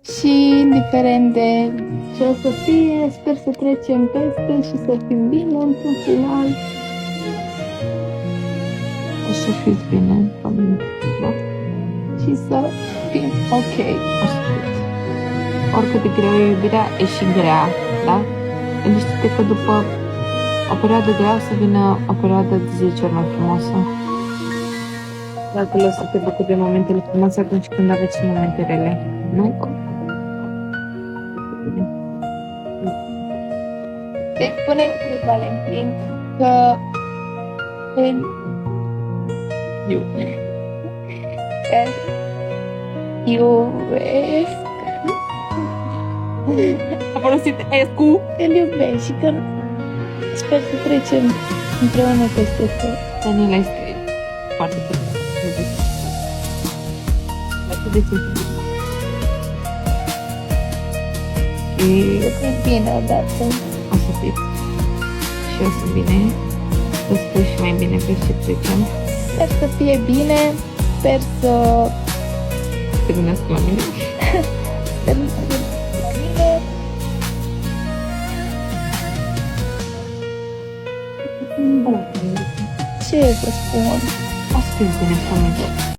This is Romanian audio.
Și indiferent de ce o să fie, sper să trecem peste și să fim bine într-un final. O să fiți bine, familie. Și să fim ok. O să fiți. Oricât de greu e iubirea, e și grea, da? Gândește-te că după o perioadă grea o să vină o perioadă de 10 ori mai frumoasă. Dacă o să te bucuri de momentele frumoase atunci când aveți și momente rele. Nu? Deci spune lui Valentin că îl iubesc. A folosit S-cu. Îl iubesc și că sper să trecem împreună peste tot. Daniela este foarte tare. Atât de simplu. Și E bine odată. o să fiți. Și eu sunt bine. O să fiu și mai bine pe ce trecem. Sper să fie bine. Sper să Te gândesc la mine. Sper să fie bine. Ce să spun? O să fiți bine, familie.